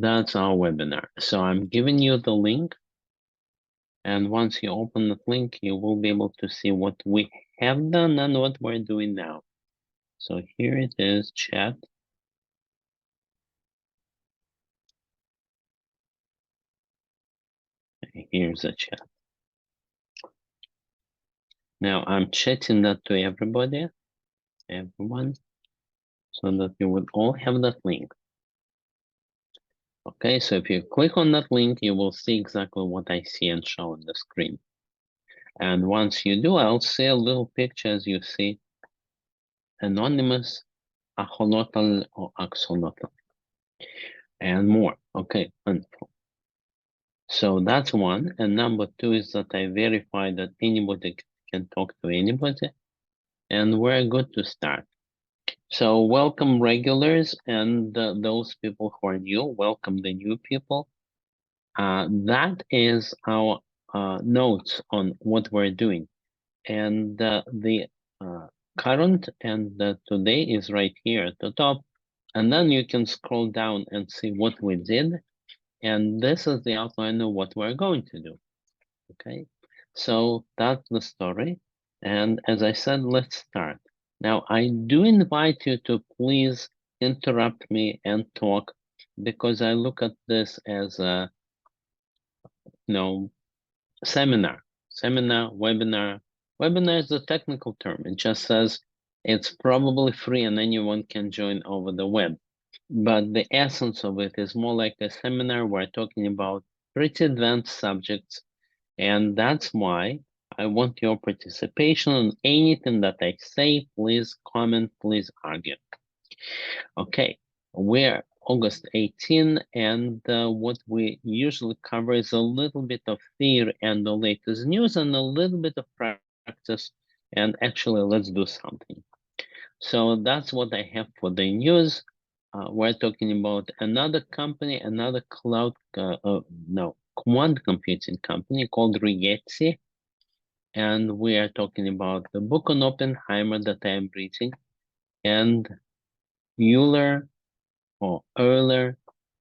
That's our webinar. So I'm giving you the link. And once you open the link, you will be able to see what we have done and what we're doing now. So here it is, chat. Here's the chat. Now I'm chatting that to everybody, everyone, so that you would all have that link. Okay, so if you click on that link, you will see exactly what I see and show on the screen. And once you do, I'll see a little picture as you see anonymous, axolotl or axolotl, and more. Okay, wonderful. So that's one. And number two is that I verify that anybody can talk to anybody. And we're good to start. So welcome regulars and those people who are new, welcome the new people. That is our notes on what we're doing. And the current and the today is right here at the top. And then you can scroll down and see what we did. And this is the outline of what we're going to do. Okay, so that's the story. And as I said, let's start. Now, I do invite you to please interrupt me and talk because I look at this as a, seminar, webinar. Webinar is a technical term. It just says it's probably free and anyone can join over the web. But the essence of it is more like a seminar. We're talking about pretty advanced subjects. And that's why I want your participation on anything that I say. Please comment, please argue. Okay, we're August 18, and what we usually cover is a little bit of theory and the latest news and a little bit of practice. And actually, let's do something. So that's what I have for the news. We're talking about another company, another quantum computing company called Rigetti. And we are talking about the book on Oppenheimer that I am reading, and Euler or Euler,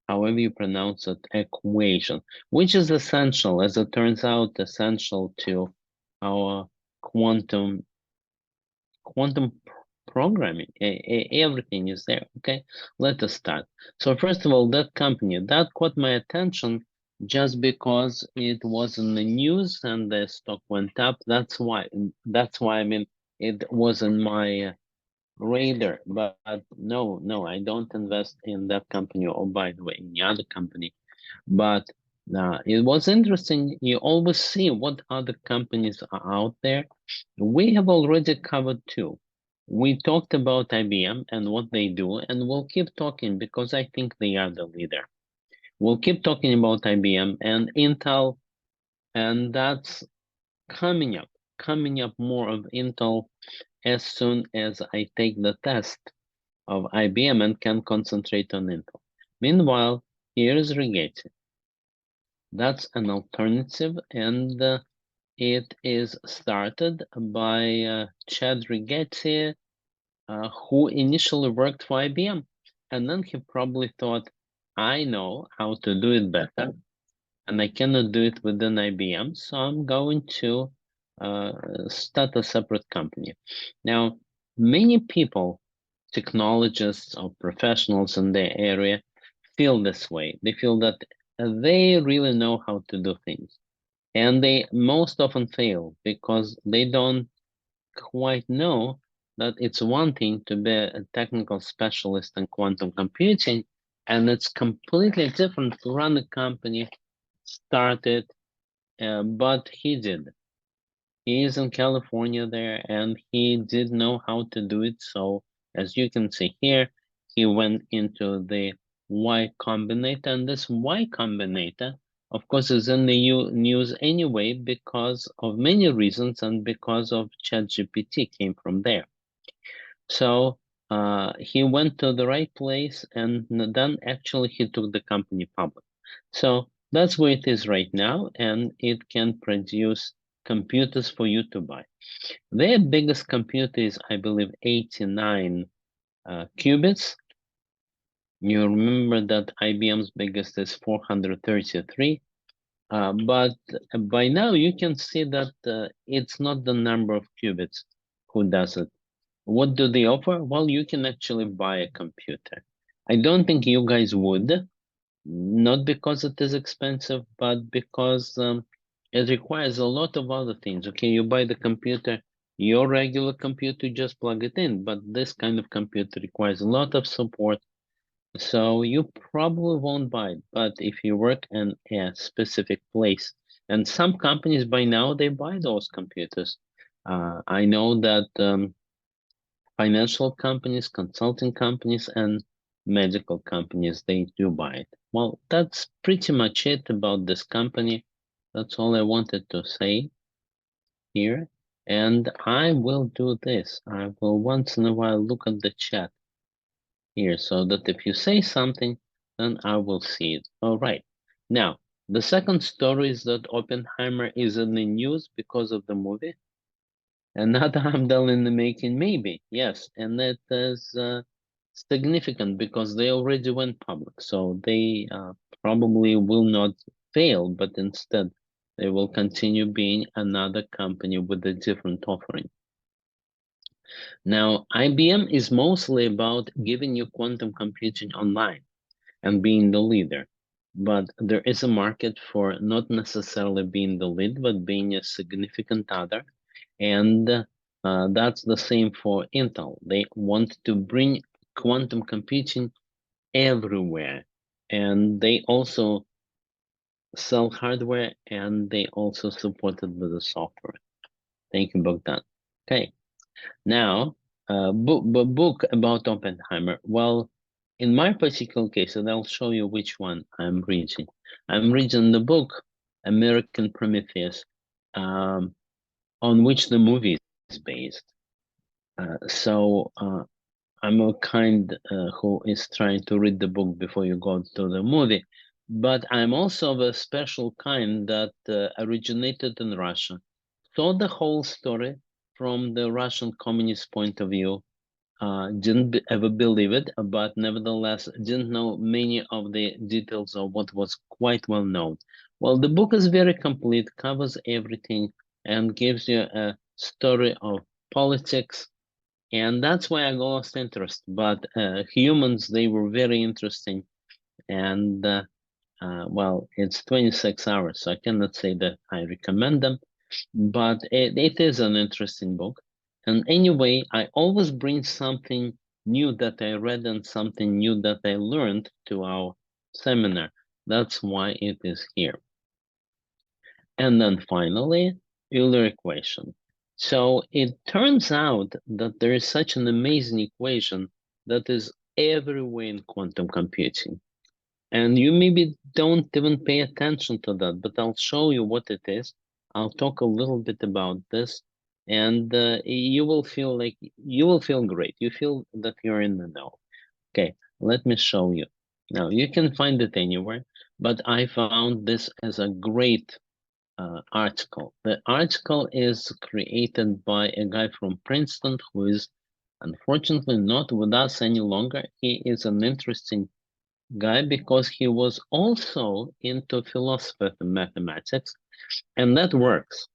however you pronounce it, equation, which is essential, as it turns out, essential to our quantum programming. Everything is there. Okay, let us start. So first of all, that company that caught my attention just because it was in the news and the stock went up. That's why. I mean, it was in my radar. But no, I don't invest in that company. Or by the way, any other company. But it was interesting. You always see what other companies are out there. We have already covered two. We talked about IBM and what they do, and we'll keep talking because I think they are the leader. We'll keep talking about IBM and Intel, and that's coming up more of Intel as soon as I take the test of IBM and can concentrate on Intel. Meanwhile, here's Rigetti. That's an alternative, and it is started by Chad Rigetti, who initially worked for IBM. And then he probably thought, I know how to do it better, and I cannot do it within IBM, so I'm going to start a separate company. Now, many people, technologists or professionals in their area, feel this way. They feel that they really know how to do things. And they most often fail because they don't quite know that it's one thing to be a technical specialist in quantum computing, and it's completely different to run a company, start it, but he did. He is in California there, and he did know how to do it. So as you can see here, he went into the Y Combinator, and this Y Combinator, of course, is in the news anyway because of many reasons, and because of ChatGPT came from there. So he went to the right place, and then actually he took the company public. So that's where it is right now, and it can produce computers for you to buy. Their biggest computer is, I believe, 89 qubits. You remember that IBM's biggest is 433, but by now you can see that it's not the number of qubits who does it. What do they offer? Well, you can actually buy a computer. I don't think you guys would, not because it is expensive, but because it requires a lot of other things. Okay, you buy the computer, your regular computer, just plug it in, but this kind of computer requires a lot of support, so you probably won't buy it. But if you work in a specific place, and some companies by now they buy those computers. I know that financial companies, consulting companies, and medical companies, they do buy it. Well, that's pretty much it about this company. That's all I wanted to say here. And I will do this. I will once in a while look at the chat here so that if you say something, then I will see it. All right. Now, the second story is that Oppenheimer is in the news because of the movie. Another Hamdal in the making, maybe, yes. And it is significant because they already went public. So they probably will not fail, but instead they will continue being another company with a different offering. Now, IBM is mostly about giving you quantum computing online and being the leader. But there is a market for not necessarily being the lead, but being a significant other. And that's the same for Intel. They want to bring quantum computing everywhere. And they also sell hardware and they also support it with the software. Thank you, Bogdan. Okay. Now, book about Oppenheimer. Well, in my particular case, and I'll show you which one I'm reading. I'm reading the book American Prometheus, on which the movie is based. So I'm a kind who is trying to read the book before you go to the movie. But I'm also of a special kind that originated in Russia. Saw the whole story from the Russian communist point of view, didn't ever believe it, but nevertheless didn't know many of the details of what was quite well known. Well, the book is very complete, covers everything, and gives you a story of politics, and that's why I lost interest. But humans, they were very interesting, and well, it's 26 hours, so I cannot say that I recommend them, but it is an interesting book. And anyway, I always bring something new that I read and something new that I learned to our seminar. That's why it is here. And then finally, Euler equation. So it turns out that there is such an amazing equation that is everywhere in quantum computing. And you maybe don't even pay attention to that, but I'll show you what it is. I'll talk a little bit about this, and you will feel great. You feel that you're in the know. Okay, let me show you. Now, you can find it anywhere, but I found this as a great article. The article is created by a guy from Princeton who is unfortunately not with us any longer. He is an interesting guy because he was also into philosophy and mathematics, and that works.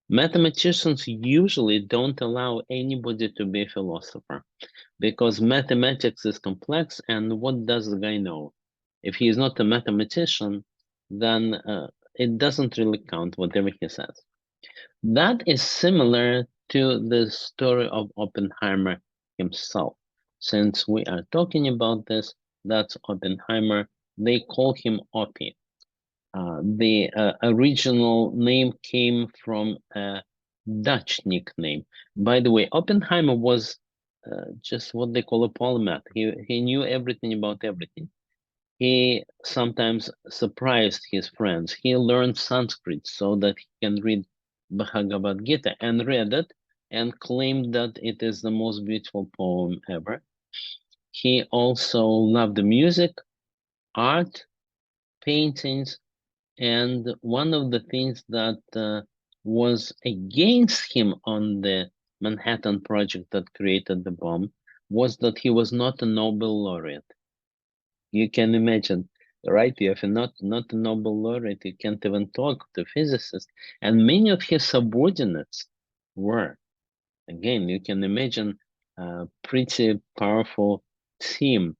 Mathematicians usually don't allow anybody to be a philosopher because mathematics is complex, and what does the guy know? If he is not a mathematician, then it doesn't really count whatever he says. That is similar to the story of Oppenheimer himself. Since we are talking about this, that's Oppenheimer. They call him Oppie. The original name came from a Dutch nickname. By the way, Oppenheimer was just what they call a polymath. He knew everything about everything. He sometimes surprised his friends. He learned Sanskrit so that he can read Bhagavad Gita and read it and claimed that it is the most beautiful poem ever. He also loved the music, art, paintings, and one of the things that was against him on the Manhattan Project that created the bomb was that he was not a Nobel laureate. You can imagine, right? You have not a Nobel laureate, you can't even talk to physicists. And many of his subordinates were. Again, you can imagine a pretty powerful team.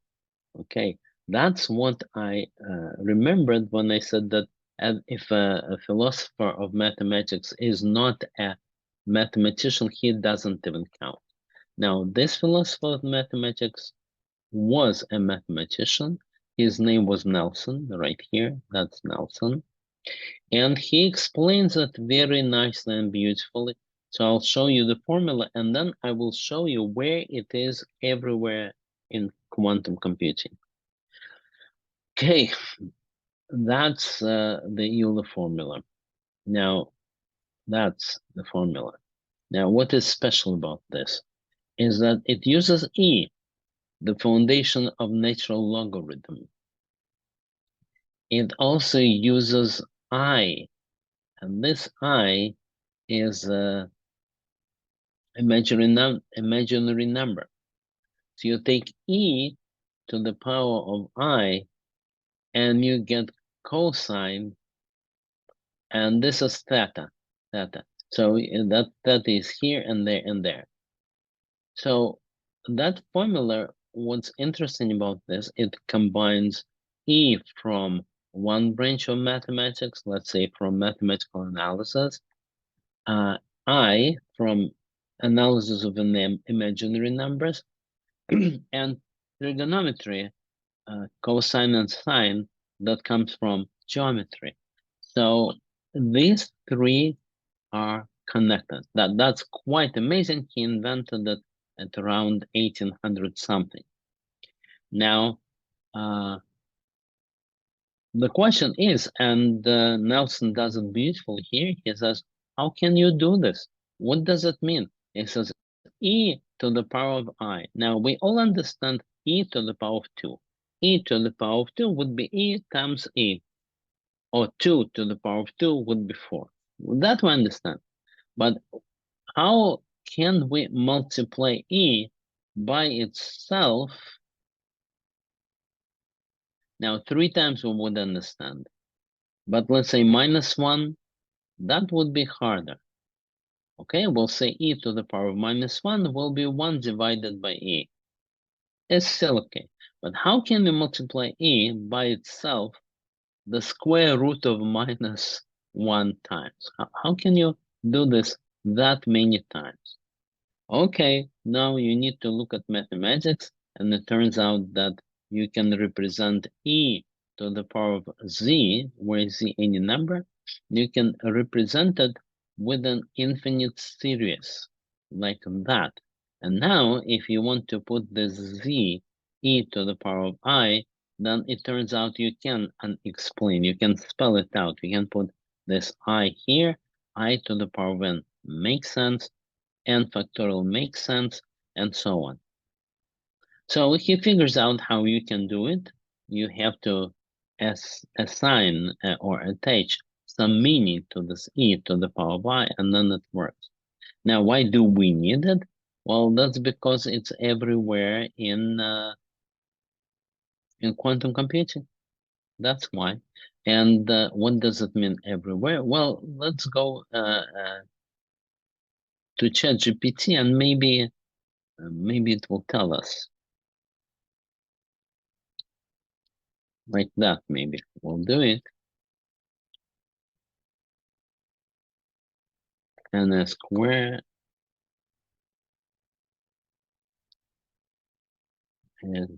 Okay, that's what I remembered when I said that if a philosopher of mathematics is not a mathematician, he doesn't even count. Now, this philosopher of mathematics was a mathematician. His name was Nelson, right here. That's Nelson. And he explains it very nicely and beautifully. So I'll show you the formula, and then I will show you where it is everywhere in quantum computing. Okay, that's the Euler formula. Now, that's the formula. Now, what is special about this is that it uses E, the foundation of natural logarithm. It also uses I, and this I is an imaginary number. So you take E to the power of I, and you get cosine, and this is theta, theta. So that is here and there and there. So that formula, what's interesting about this, it combines E from one branch of mathematics, let's say from mathematical analysis, I from analysis of imaginary numbers, and trigonometry, cosine and sine, that comes from geometry. So these three are connected. That's quite amazing. He invented it at around 1800 something. Now, the question is, and Nelson does it beautifully here, he says, how can you do this? What does it mean? He says, e to the power of I. Now, we all understand e to the power of 2. E to the power of 2 would be e times e, or 2 to the power of 2 would be 4. That we understand. But how can we multiply e by itself? Now, 3 times we would understand. But let's say -1, that would be harder. Okay, we'll say e to the power of -1 will be 1 divided by e. It's still okay. But how can we multiply e by itself the square root of -1 times? How can you do this that many times? Okay, now you need to look at mathematics, and it turns out that you can represent e to the power of z, where z any number. You can represent it with an infinite series, like that. And now, if you want to put this z, e to the power of I, then it turns out you can explain, you can spell it out. You can put this I here, I to the power of n. Makes sense, n factorial makes sense, and so on. So he figures out how you can do it. You have to assign or attach some meaning to this e to the power of I, and then it works. Now, why do we need it? Well, that's because it's everywhere in quantum computing. That's why. And what does it mean everywhere? Well, let's go to ChatGPT, and maybe it will tell us. Like that, maybe. We'll do it. And a square is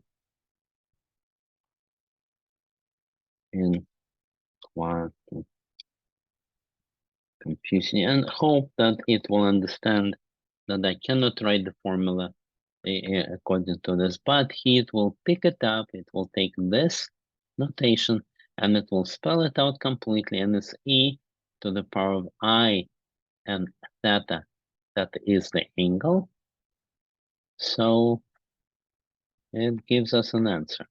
in quantum computing, and hope that it will understand that I cannot write the formula according to this, but it will pick it up. It will take this notation and it will spell it out completely, and it's e to the power of I, and theta, that is the angle. So it gives us an answer.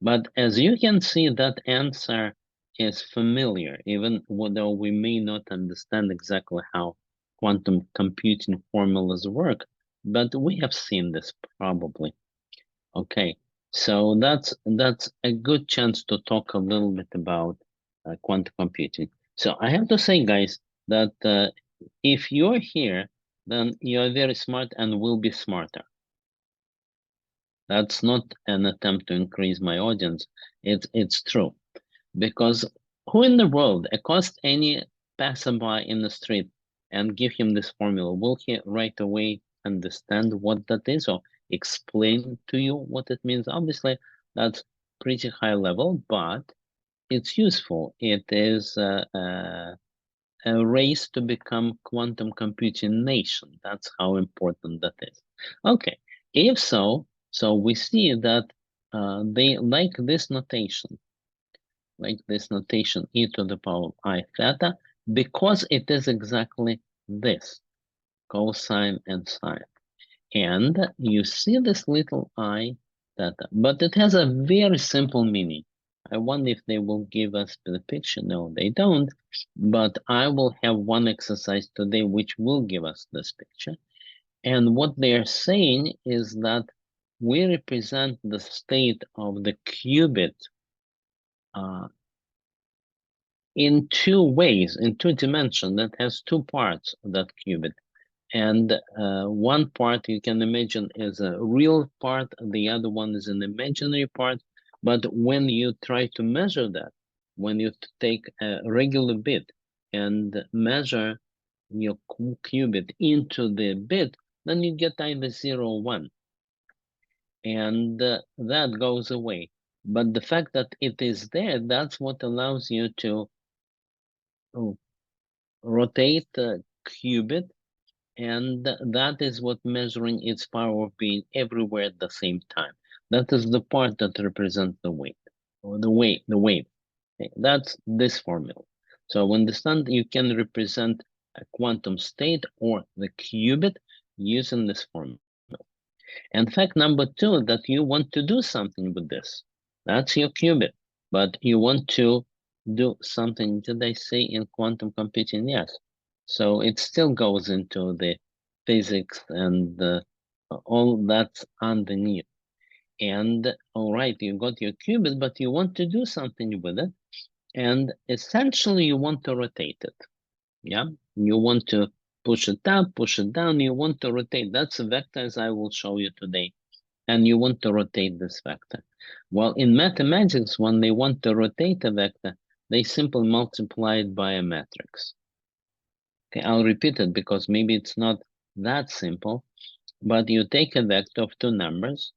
But as you can see, that answer is familiar, even though we may not understand exactly how quantum computing formulas work, but we have seen this probably. Okay, So that's a good chance to talk a little bit about quantum computing. So I have to say, guys, that if you're here, then you're very smart and will be smarter. That's not an attempt to increase my audience. It's true. Because who in the world accost any passerby in the street and give him this formula? Will he right away understand what that is or explain to you what it means? Obviously, that's pretty high level, but it's useful. It is a race to become quantum computing nation. That's how important that is. Okay, if so, so we see that they like this notation e to the power of I theta, because it is exactly this, cosine and sine. And you see this little I theta, but it has a very simple meaning. I wonder if they will give us the picture. No, they don't. But I will have one exercise today which will give us this picture. And what they are saying is that we represent the state of the qubit in two ways, in two dimensions, that has two parts of that qubit. And one part you can imagine is a real part, the other one is an imaginary part. But when you try to measure that, when you take a regular bit and measure your qubit into the bit, then you get either 0 or 1. And that goes away. But the fact that it is there, that's what allows you to rotate the qubit, and that is what measuring its power of being everywhere at the same time. That is the part that represents the weight, or the wave. Okay, that's this formula. So understand you can represent a quantum state or the qubit using this formula. And fact number two, that you want to do something with this. That's your qubit, but you want to do something. Did I say in quantum computing? Yes. So it still goes into the physics and all that's underneath. And all right, you got your qubit, but you want to do something with it. And essentially, you want to rotate it. Yeah, you want to push it up, push it down. You want to rotate. That's a vector, as I will show you today. And you want to rotate this vector. Well, in mathematics, when they want to rotate a vector, they simply multiply it by a matrix. Okay, I'll repeat it because maybe it's not that simple, but you take a vector of two numbers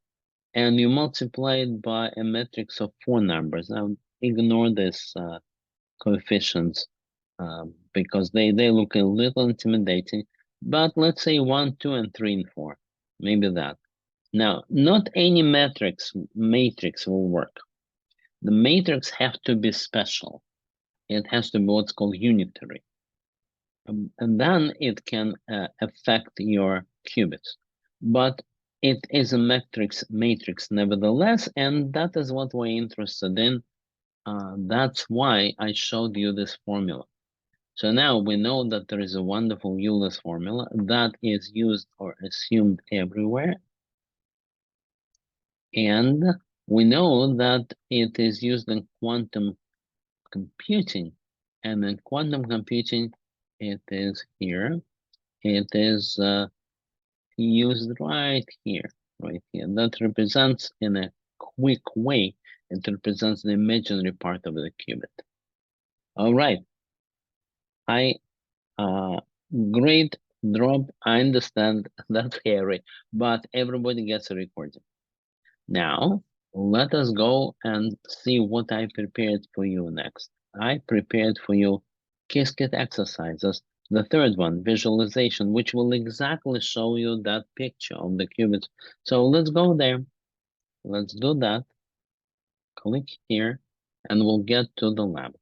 and you multiply it by a matrix of four numbers. Now, ignore this coefficients because they look a little intimidating, but let's say 1, 2, and 3, and 4, maybe that. Now, not any matrix will work. The matrix have to be special. It has to be what's called unitary. And then it can affect your qubits. But it is a matrix nevertheless, and that is what we're interested in. That's why I showed you this formula. So now we know that there is a wonderful Euler's formula that is used or assumed everywhere. And we know that it is used in quantum computing. And in quantum computing, it is here. It is used right here. That represents, in a quick way, it represents the imaginary part of the qubit. All right. Great drop. I understand that's hairy, but everybody gets a recording. Now, let us go and see what I prepared for you next. I prepared for you Qiskit exercises. The third one, visualization, which will exactly show you that picture of the qubits. So let's go there. Let's do that. Click here, and we'll get to the lab.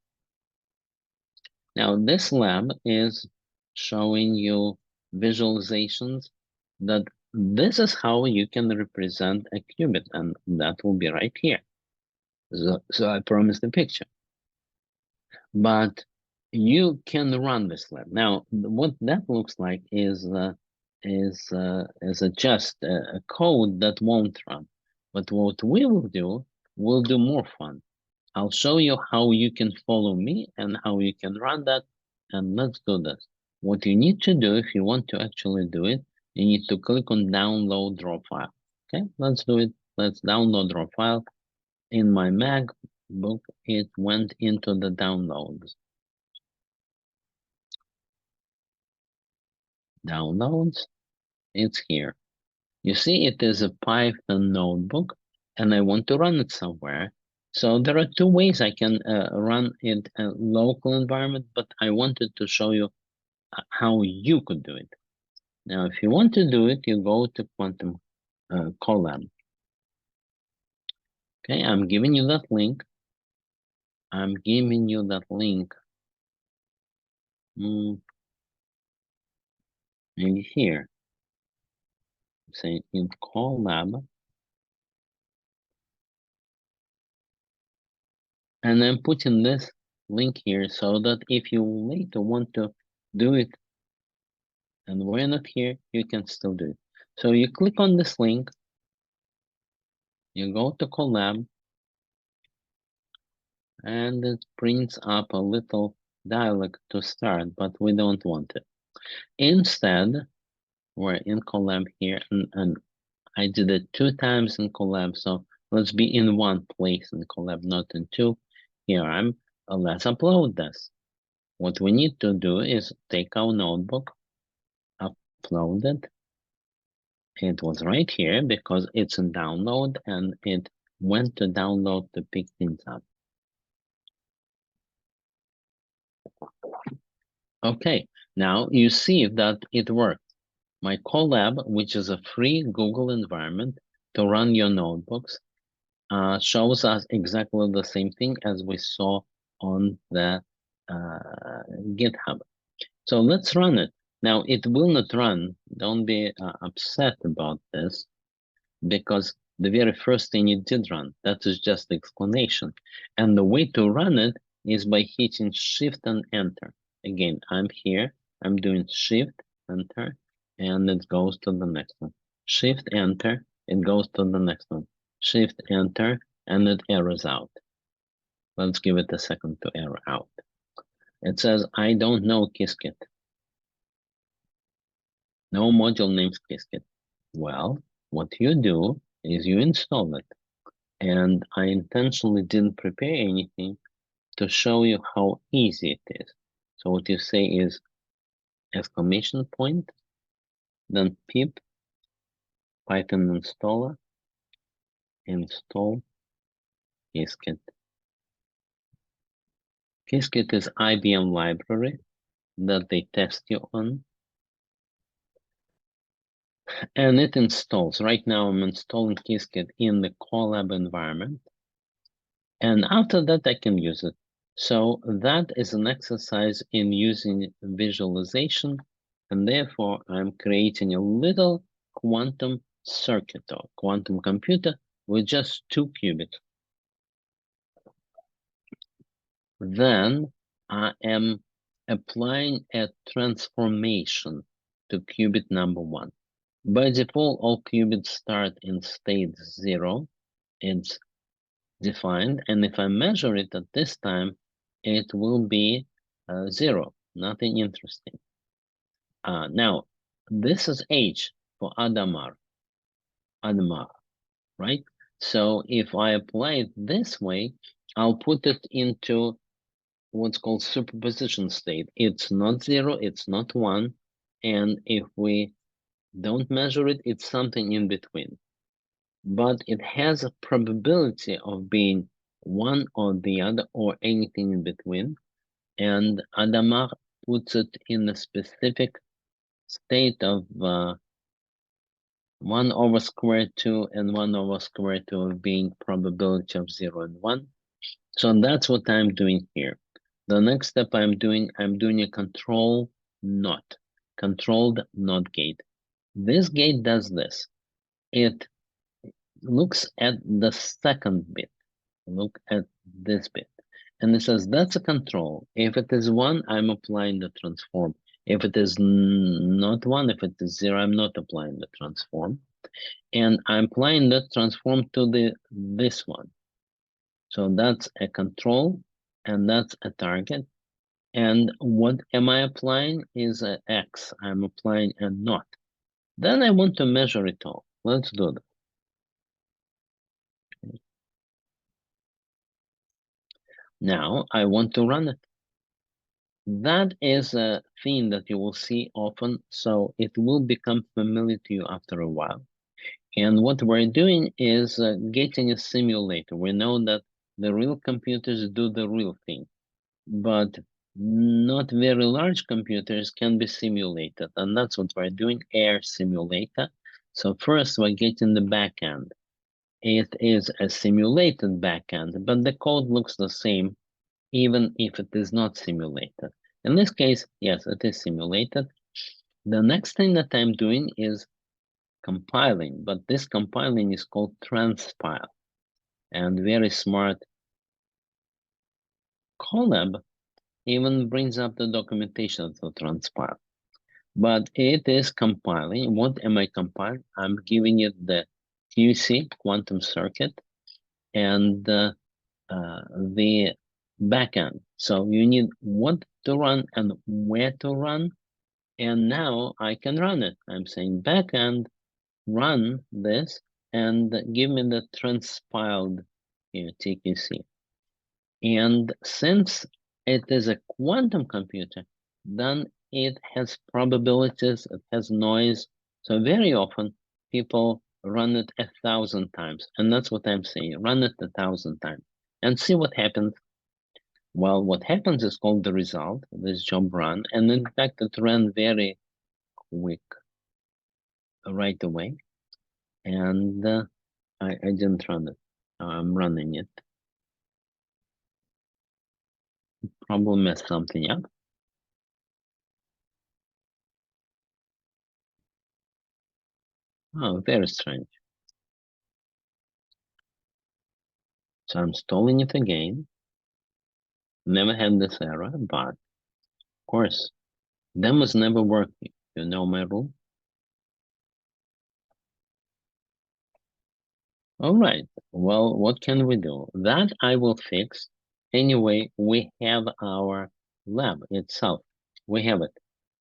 Now, this lab is showing you visualizations that this is how you can represent a qubit, and that will be right here. So I promised the picture. But you can run this lab. Now, what that looks like is just a code that won't run. But what we will do, we'll do more fun. I'll show you how you can follow me and how you can run that. And let's do this. What you need to do if you want to actually do it, you need to click on download raw file. Okay, let's do it. Let's download raw file. In my MacBook, it went into the downloads. Downloads, it's here. You see, it is a Python notebook, and I want to run it somewhere. So there are two ways I can run it in a local environment, but I wanted to show you how you could do it. Now, if you want to do it, you go to Quantum Collab. Okay, I'm giving you that link. I'm giving you that link. Maybe here. Say in Collab. And I'm putting this link here so that if you later want to do it and we're not here, you can still do it. So you click on this link, you go to Collab, and it brings up a little dialog to start, but we don't want it. Instead, we're in Collab here, and I did it 2 times in Collab, so let's be in one place in Collab, not in two. Here I'm, let's upload this. What we need to do is take our notebook, upload it. It was right here because it's in download and it went to download to pick things up. Okay, now you see that it worked. My Colab, which is a free Google environment to run your notebooks, shows us exactly the same thing as we saw on the GitHub. So let's run it. Now it will not run. Don't be upset about this, because the very first thing it did run, that is just the explanation. And the way to run it is by hitting Shift and Enter. Again, I'm here, I'm doing Shift, Enter, and it goes to the next one. Shift, Enter, it goes to the next one. Shift, Enter, and it errors out. Let's give it a second to error out. It says, I don't know Qiskit. No module names Qiskit. Well, what you do is you install it. And I intentionally didn't prepare anything to show you how easy it is. So what you say is exclamation point, then pip Python installer, install Qiskit. Qiskit is IBM library that they test you on. And it installs. Right now I'm installing Qiskit in the Colab environment. And after that I can use it. So that is an exercise in using visualization, and therefore I'm creating a little quantum circuit or quantum computer with just 2 qubits. Then I am applying a transformation to qubit number 1. By default, all qubits start in state 0. It's defined, and if I measure it at this time, it will be 0, nothing interesting. Now, this is H for Adamar, right? So if I apply it this way, I'll put it into what's called superposition state. It's not 0, it's not 1, and if we don't measure it, it's something in between. But it has a probability of being one or the other or anything in between. And Adamar puts it in a specific state of 1 over square 2 and 1 over square 2 of being probability of 0 and 1. So that's what I'm doing here. The next step I'm doing a controlled NOT gate. This gate does this. It looks at the second bit. Look at this bit. And it says that's a control. If it is 1, I'm applying the transform. If it is not 1, if it is 0, I'm not applying the transform. And I'm applying that transform to this one. So that's a control, and that's a target. And what am I applying is a X. I'm applying a not. Then I want to measure it all. Let's do that. Now I want to run it. That is a theme that you will see often, so it will become familiar to you after a while. And what we're doing is getting a simulator. We know that the real computers do the real thing, but not very large computers can be simulated. And that's what we're doing, air simulator. So first we're getting the backend. It is a simulated backend, but the code looks the same, even if it is not simulated. In this case, yes, it is simulated. The next thing that I'm doing is compiling, but this compiling is called transpile. And very smart Colab even brings up the documentation of the transpile. But it is compiling. What am I compiling? I'm giving it the QC, quantum circuit, and the backend. So you need what to run and where to run. And now I can run it. I'm saying backend, run this, and give me the transpiled TQC. And since it is a quantum computer, then it has probabilities, it has noise. So very often people run it 1,000 times. And that's what I'm saying, run it 1,000 times and see what happens. Well, what happens is called the result, this job run. And in fact, it ran very quick right away. And I didn't run it. I'm running it. Probably messed something up. Oh, very strange. So I'm stalling it again. Never had this error, but of course, demos never work. You know my rule. All right. Well, what can we do? That I will fix. Anyway, we have our lab itself. We have it.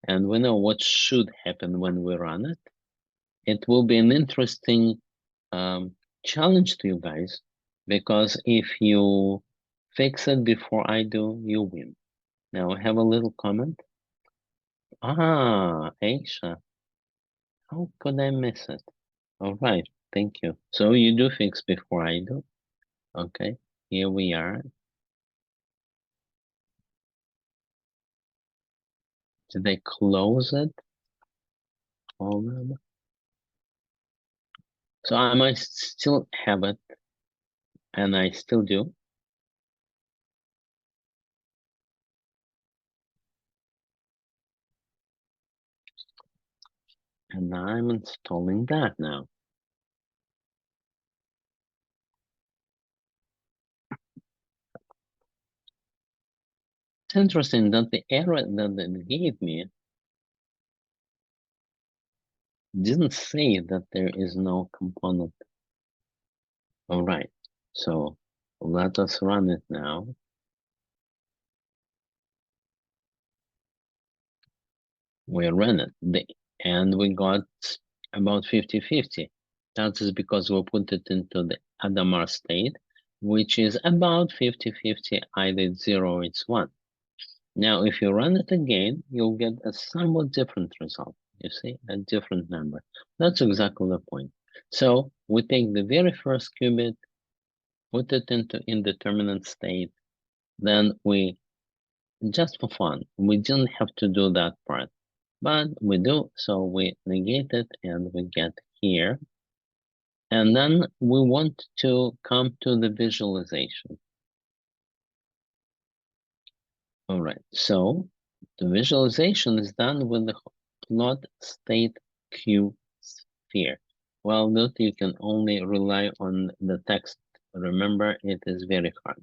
And we know what should happen when we run it. It will be an interesting challenge to you guys, because if you fix it before I do, you win. Now I have a little comment. Ah, Aisha, how could I miss it? All right, thank you. So you do fix before I do. Okay, here we are. Did I close it? Hold on. So I might still have it, and I still do. And I'm installing that now. It's interesting that the error that it gave me didn't say that there is no component. All right, so let us run it now. We ran it, and we got about 50-50. That is because we put it into the Adamar state, which is about 50-50, either it's 0 or it's 1. Now, if you run it again, you'll get a somewhat different result. You see, a different number. That's exactly the point. So we take the very first qubit, put it into indeterminate state, then we, just for fun, we didn't have to do that part, but we do, so we negate it and we get here. And then we want to come to the visualization. All right, so the visualization is done with the plot state Q sphere. Well, note you can only rely on the text. Remember, it is very hard.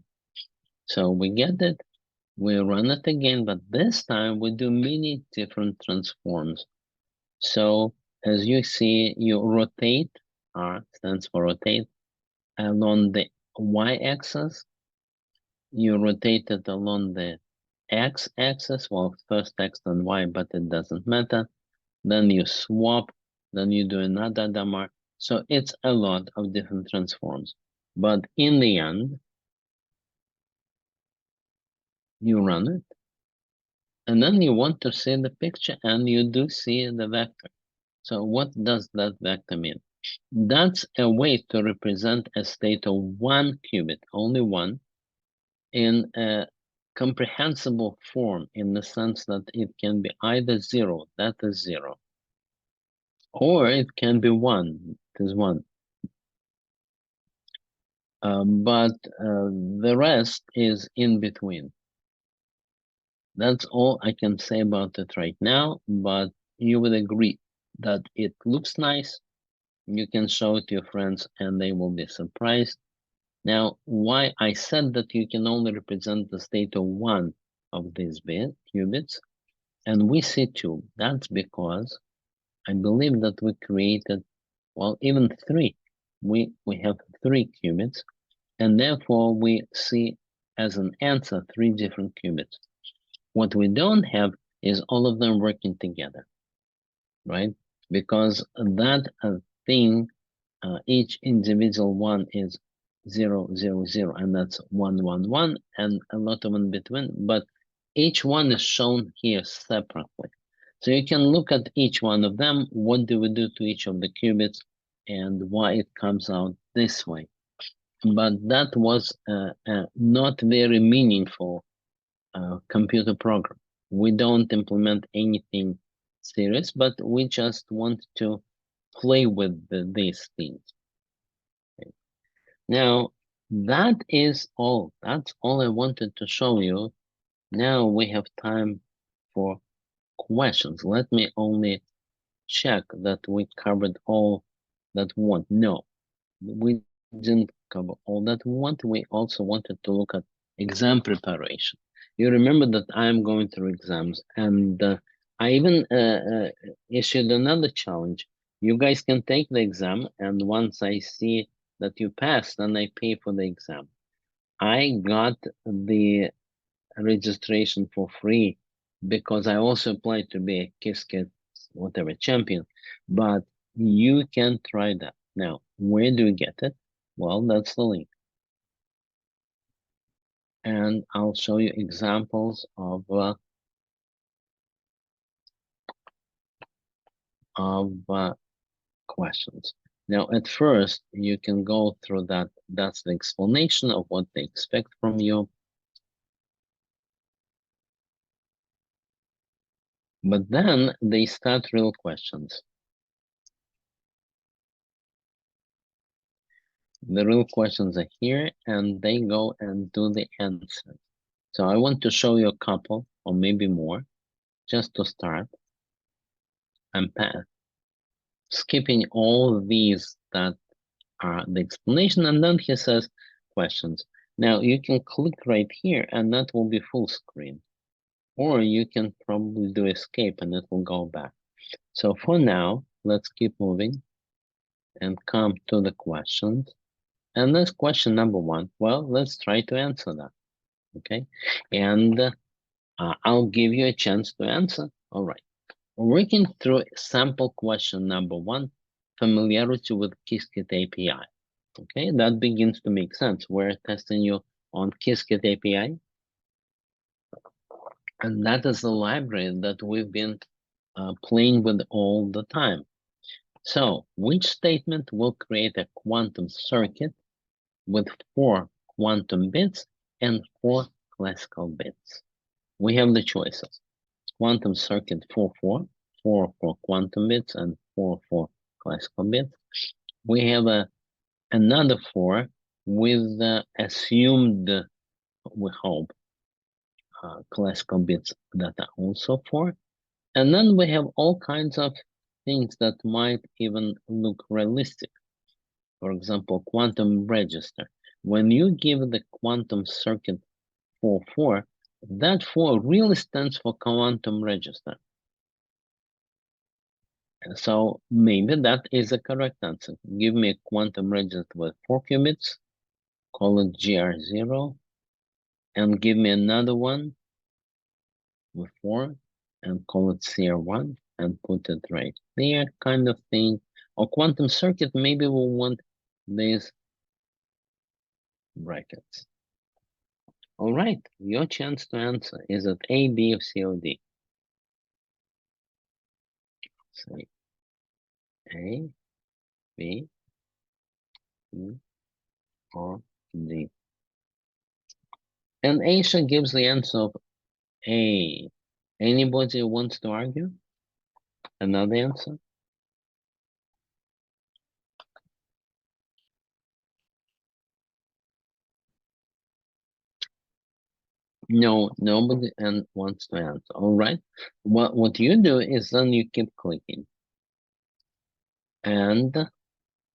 So we get it, we run it again, but this time we do many different transforms. So As you see, you rotate, R stands for rotate, along the y-axis. You rotate it along the x-axis, well, first x then y, but it doesn't matter. Then you swap, then you do another damar. So it's a lot of different transforms. But in the end, you run it, and then you want to see the picture, and you do see the vector. So what does that vector mean? That's a way to represent a state of one qubit, only one, in a comprehensible form, in the sense that it can be either zero, that is zero, or it can be one, it is one. But the rest is in between. That's all I can say about it right now, but you would agree that it looks nice. You can show it to your friends and they will be surprised. Now, why I said that you can only represent the state of one of these qubits, and we see two. That's because I believe that we created, well, even three. We have three qubits, and therefore we see as an answer three different qubits. What we don't have is all of them working together, right? Because that thing, each individual one is 0, 0, 0, and that's 1, 1, 1, and a lot of in between, but each one is shown here separately. So you can look at each one of them, what do we do to each of the qubits, and why it comes out this way. But that was not very meaningful computer program. We don't implement anything serious, but we just want to play with these things. Okay. Now, that is all. That's all I wanted to show you. Now we have time for questions. Let me only check that we covered all that we want. No, we didn't cover all that we want. We also wanted to look at exam preparation. You remember that I'm going through exams, and I even issued another challenge. You guys can take the exam, and once I see that you passed, then I pay for the exam. I got the registration for free because I also applied to be a Qiskit, whatever, champion. But you can try that. Now, where do you get it? Well, that's the link. And I'll show you examples of questions. Now, at first, you can go through that. That's the explanation of what they expect from you. But then they start real questions. The real questions are here, and they go and do the answer. So I want to show you a couple, or maybe more, just to start. I'm skipping all these that are the explanation, and then he says questions. Now you can click right here, and that will be full screen. Or you can probably do escape, and it will go back. So for now, let's keep moving and come to the questions. And that's question number one. Well, let's try to answer that, okay? And I'll give you a chance to answer. All right. Working through sample question number one, familiarity with Qiskit API. Okay, that begins to make sense. We're testing you on Qiskit API. And that is the library that we've been playing with all the time. So, which statement will create a quantum circuit with 4 quantum bits and 4 classical bits? We have the choices. Quantum circuit 4, 4, 4 for quantum bits and 4 for classical bits. We have another 4 with assumed, we hope, classical bits that are also 4. And then we have all kinds of things that might even look realistic. For example, quantum register. When you give the quantum circuit 4, 4, that 4 really stands for quantum register. So maybe that is a correct answer. Give me a quantum register with 4 qubits, call it GR0, and give me another one with 4 and call it CR1 and put it right there, kind of thing. Or quantum circuit, maybe we'll want these brackets. All right, your chance to answer. Is it A, B, or C, or D? Say A, B, C, or D. And Aisha gives the answer of A. Anybody wants to argue? Another answer? No, nobody wants to answer. All right. What you do is then you keep clicking. And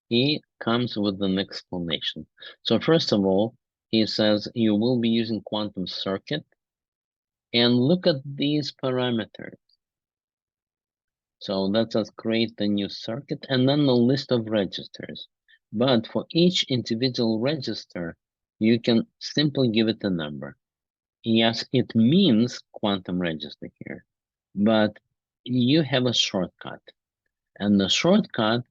he comes with an explanation. So first of all, he says you will be using quantum circuit and look at these parameters. So let us create the new circuit and then a list of registers. But for each individual register, you can simply give it a number. Yes, it means quantum register here, but you have a shortcut. And the shortcut,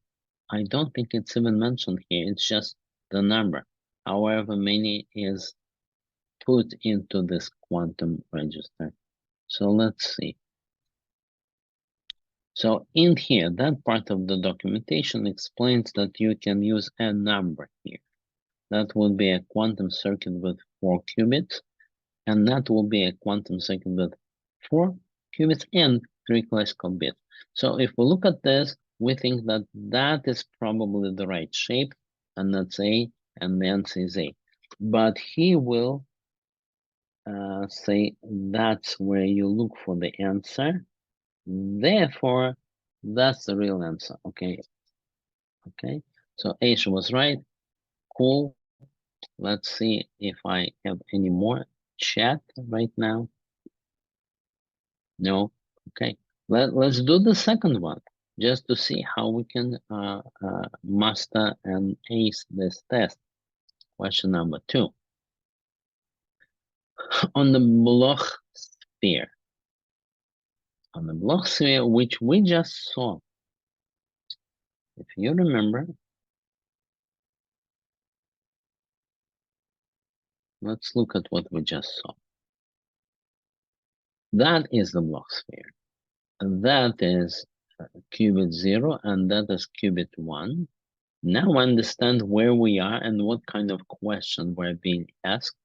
I don't think it's even mentioned here. It's just the number. However many is put into this quantum register. So let's see. So in here, that part of the documentation explains that you can use a number here. That would be a quantum circuit with 4 qubits, and that will be a quantum circuit with 4 qubits and 3 classical bits. So if we look at this, we think that that is probably the right shape, and that's A, and the answer is A. But he will say that's where you look for the answer. Therefore, that's the real answer. Okay. Okay. So Aisha was right. Cool. Let's see if I have any more chat right now. No. Okay. Let's do the second one just to see how we can master and ace this test. Question number 2. On the Bloch sphere. On the Bloch sphere, which we just saw. If you remember, let's look at what we just saw. That is the Bloch sphere. That is qubit 0 and that is qubit 1. Now understand where we are and what kind of question we're being asked.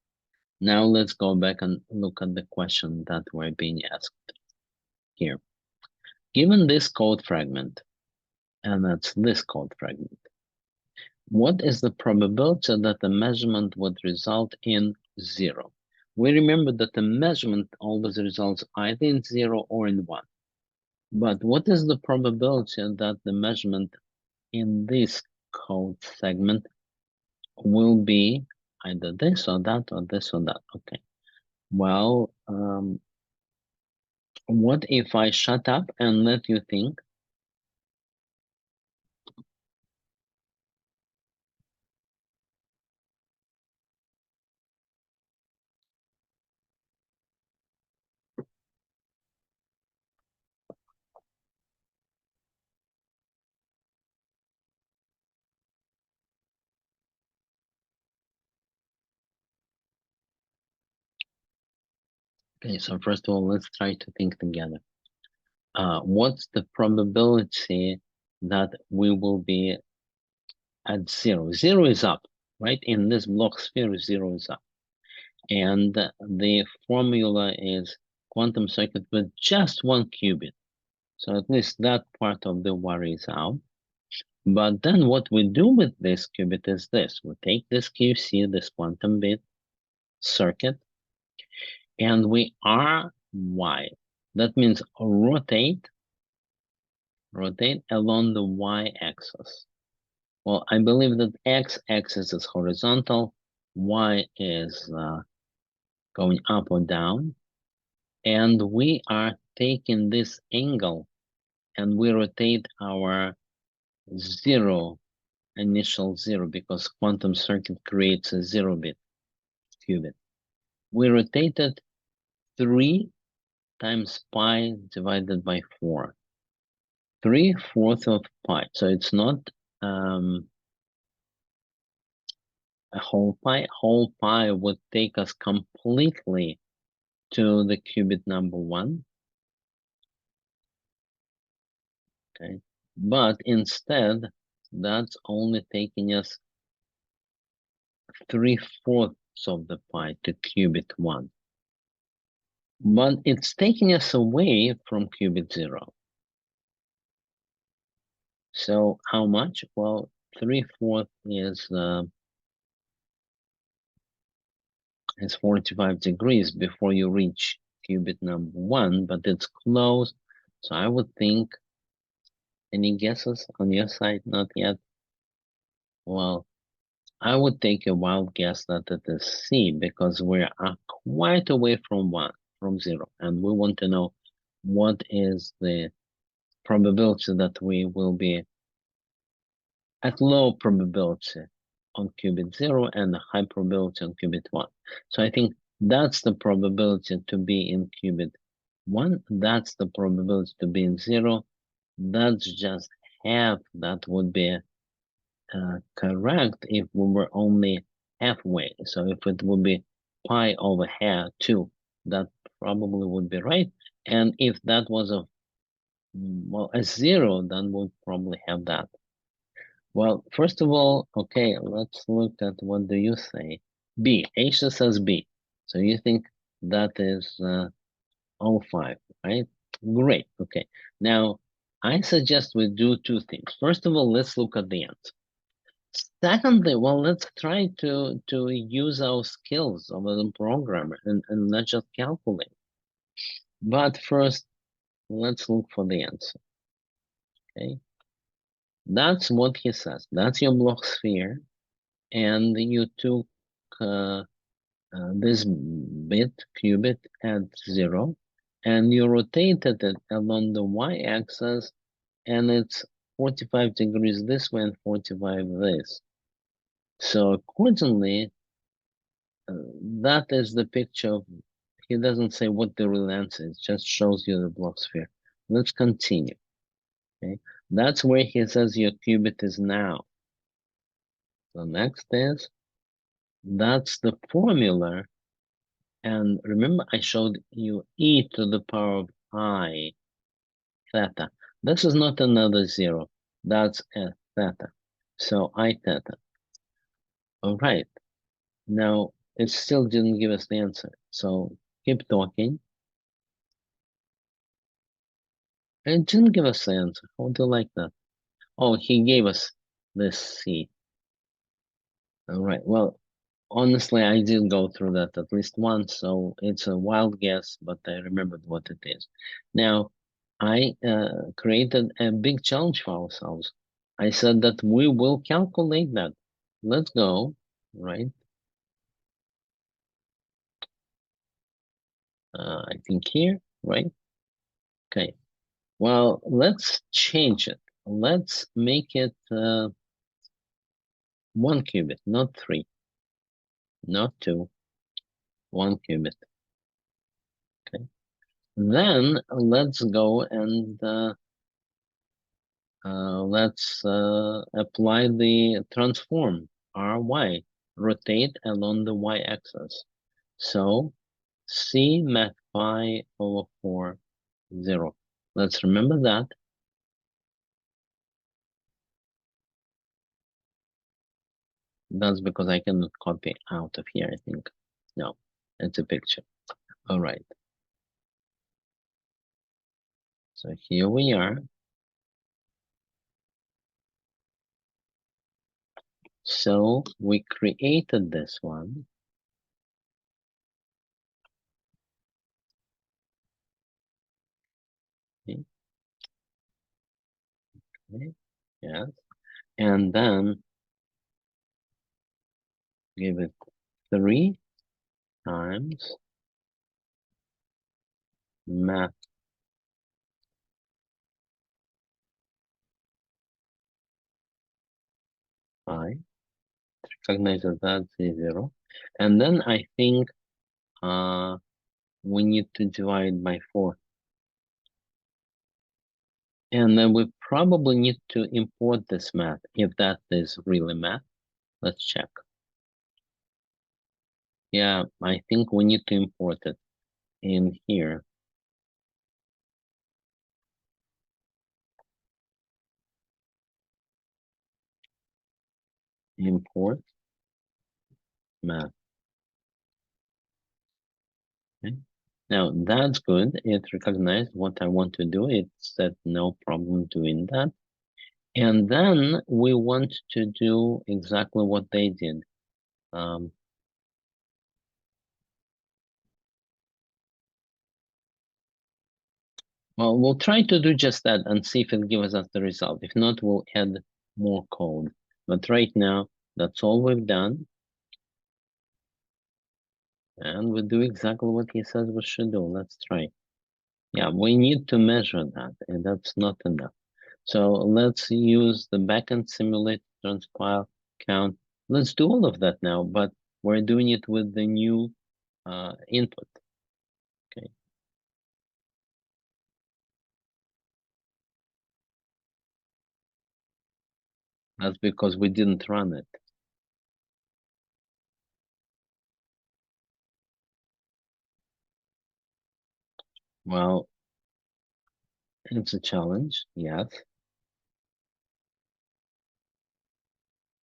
Now let's go back and look at the question that we're being asked here. Given this code fragment, and that's this code fragment, what is the probability that the measurement would result in 0? We remember that the measurement always results either in 0 or in 1. But what is the probability that the measurement in this code segment will be either this or that or this or that? Okay. Well, what if I shut up and let you think? Okay, so first of all, let's try to think together. What's the probability that we will be at 0? 0 is up, right? In this Bloch sphere, 0 is up. And the formula is quantum circuit with just 1 qubit. So at least that part of the worry is out. But then what we do with this qubit is this. We take this QC, this quantum bit circuit, and we RY. That means rotate along the y-axis. Well, I believe that x-axis is horizontal, y is going up or down, and we are taking this angle and we rotate our initial zero, because quantum circuit creates a 0-bit qubit. We rotate it 3 times pi divided by 4. 3/4 of pi. So it's not a whole pi. Whole pi would take us completely to the qubit number 1. Okay. But instead, that's only taking us 3/4 of the pi to qubit 1. But it's taking us away from qubit 0. So how much? Well, 3/4 is 45 degrees before you reach qubit number 1, but it's close. So I would think, any guesses on your side? Not yet. Well, I would take a wild guess that it is C, because we are quite away from 0, and we want to know what is the probability that we will be at low probability on qubit 0 and high probability on qubit 1. So I think that's the probability to be in qubit 1. That's the probability to be in 0. That's just half. That would be correct if we were only halfway. So if it would be pi over half 2, that probably would be right. And if that was a 0, then we'll probably have that. Well, first of all, okay, let's look at what do you say. B. Aisha says B. So you think that is 05, right? Great. Okay. Now, I suggest we do 2 things. First of all, let's look at the answer. Secondly, well, let's try to use our skills of a programmer and not just calculate. But first, let's look for the answer. Okay. That's what he says. That's your Bloch sphere. And you took this bit, qubit, at 0, and you rotated it along the y-axis, and it's 45 degrees this way and 45 this. So accordingly, that is the picture of, he doesn't say what the real answer is, just shows you the Bloch sphere. Let's continue. Okay, that's where he says your qubit is now. So next is, that's the formula. And remember, I showed you e to the power of I theta. This is not another 0. That's a theta. So I theta. All right. Now, it still didn't give us the answer. So keep talking. It didn't give us the answer. How do you like that? Oh, he gave us this C. All right. Well, honestly, I did go through that at least once, so it's a wild guess, but I remembered what it is. Now, I created a big challenge for ourselves. I said that we will calculate that. Let's go, right? I think here, right? Okay. Well, let's change it. Let's make it 1 qubit, not 3, not 2, 1 qubit. Okay. Then let's go and let's apply the transform ry, rotate along the y-axis. So C math pi over 4, 0. Let's remember that. That's because I cannot copy out of here, I think. No, it's a picture. All right. So here we are. So we created this one. Okay. Okay. Yes. And then give it 3 times math 5. Recognize that that's 0. And then I think we need to divide by 4. And then we probably need to import this math, if that is really math. Let's check. Yeah, I think we need to import it in here. Import math. Okay. Now that's good. It recognized what I want to do. It said no problem doing that. And then we want to do exactly what they did. Well, we'll try to do just that and see if it gives us the result. If not, we'll add more code. But right now, that's all we've done. And we do exactly what he says we should do. Let's try. Yeah, we need to measure that, and that's not enough. So let's use the backend simulate, transpile, count. Let's do all of that now, but we're doing it with the new input. Okay. That's because we didn't run it. Well, it's a challenge, yes.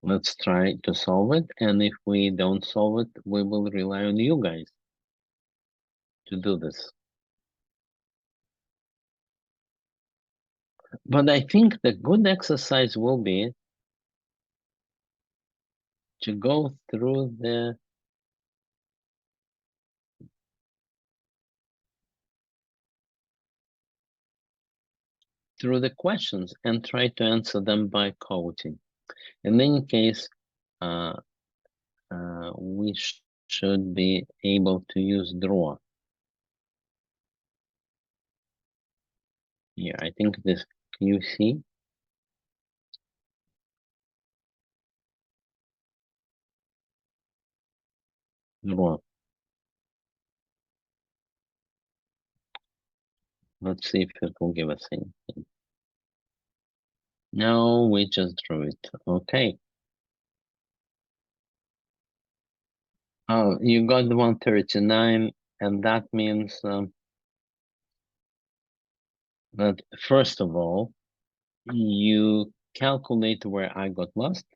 Let's try to solve it, and if we don't solve it, we will rely on you guys to do this. But I think the good exercise will be to go through the questions and try to answer them by coding. In any case, we should be able to use draw. Yeah, I think this QC. Draw. Let's see if it will give us anything. No, we just drew it. Okay. Oh, you got 139, and that means that first of all, you calculate where I got lost,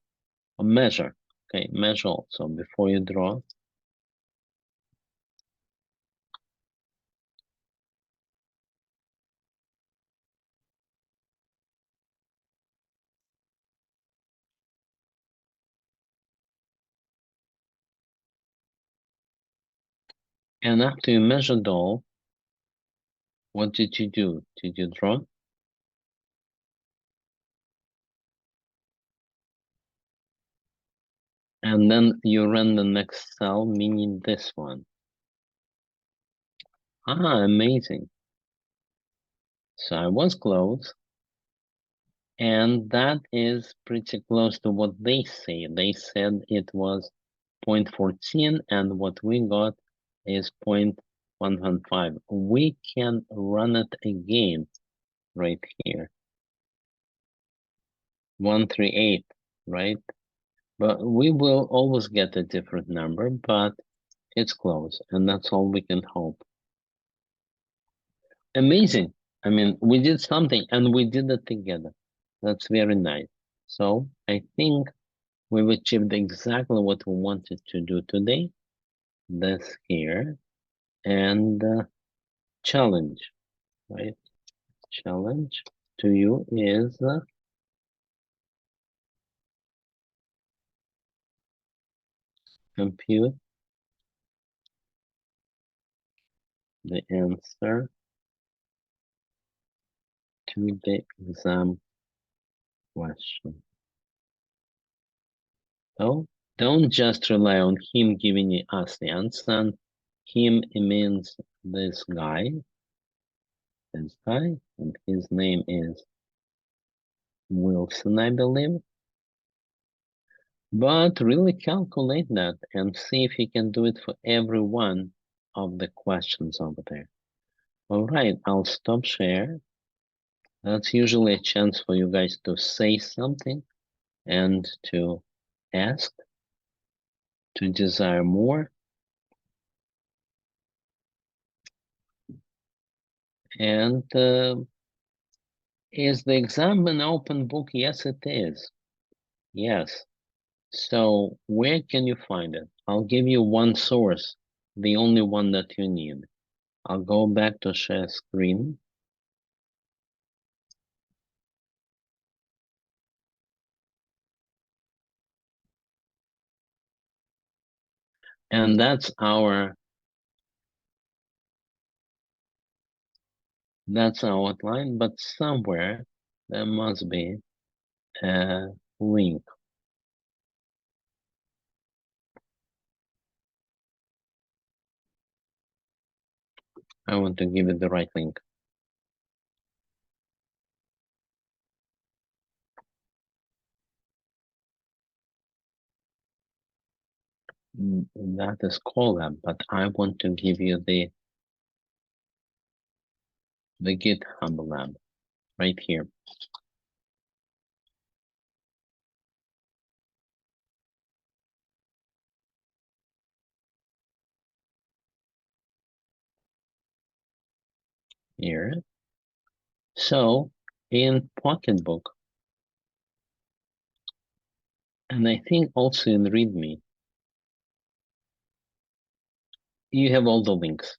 or measure. Okay, measure also before you draw. And after you measured all, what did you do? Did you draw? And then you run the next cell, meaning this one. Ah, amazing. So I was close. And that is pretty close to what they say. They said it was 0.14, and what we got is 0.115. We can run it again right here. 138, right? But we will always get a different number, but it's close, and that's all we can hope. Amazing. I mean, we did something, and we did it together. That's very nice. So I think we've achieved exactly what we wanted to do today. This here, and challenge, right? Challenge to you is compute the answer to the exam question. So don't just rely on him giving us the answer. Him means this guy, and his name is Wilson, I believe. But really calculate that and see if you can do it for every one of the questions over there. All right, I'll stop share. That's usually a chance for you guys to say something and to ask, to desire more. And is the exam an open book? Yes, it is. Yes. So where can you find it? I'll give you one source, the only one that you need. I'll go back to share screen. And that's our outline, but somewhere there must be a link. I want to give it the right link. That is Colab, but I want to give you the GitHub lab right here. Here. So in Pocketbook, and I think also in README, you have all the links.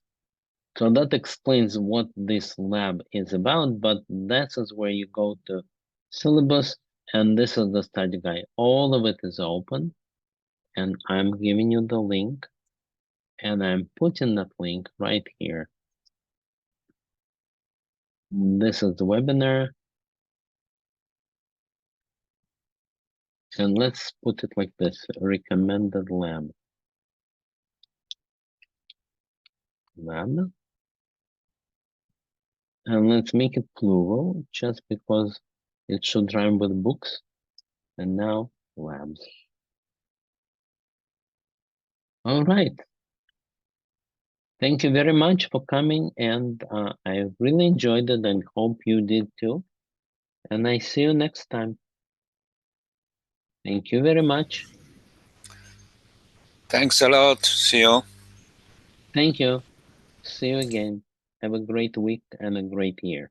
So that explains what this lab is about, but this is where you go to syllabus, and this is the study guide. All of it is open, and I'm giving you the link, and I'm putting that link right here. This is the webinar, and let's put it like this, recommended lab. And let's make it plural, just because it should rhyme with books, and now labs. All right. Thank you very much for coming, and I really enjoyed it and hope you did too. And I see you next time. Thank you very much. Thanks a lot. See you. Thank you. See you again. Have a great week and a great year.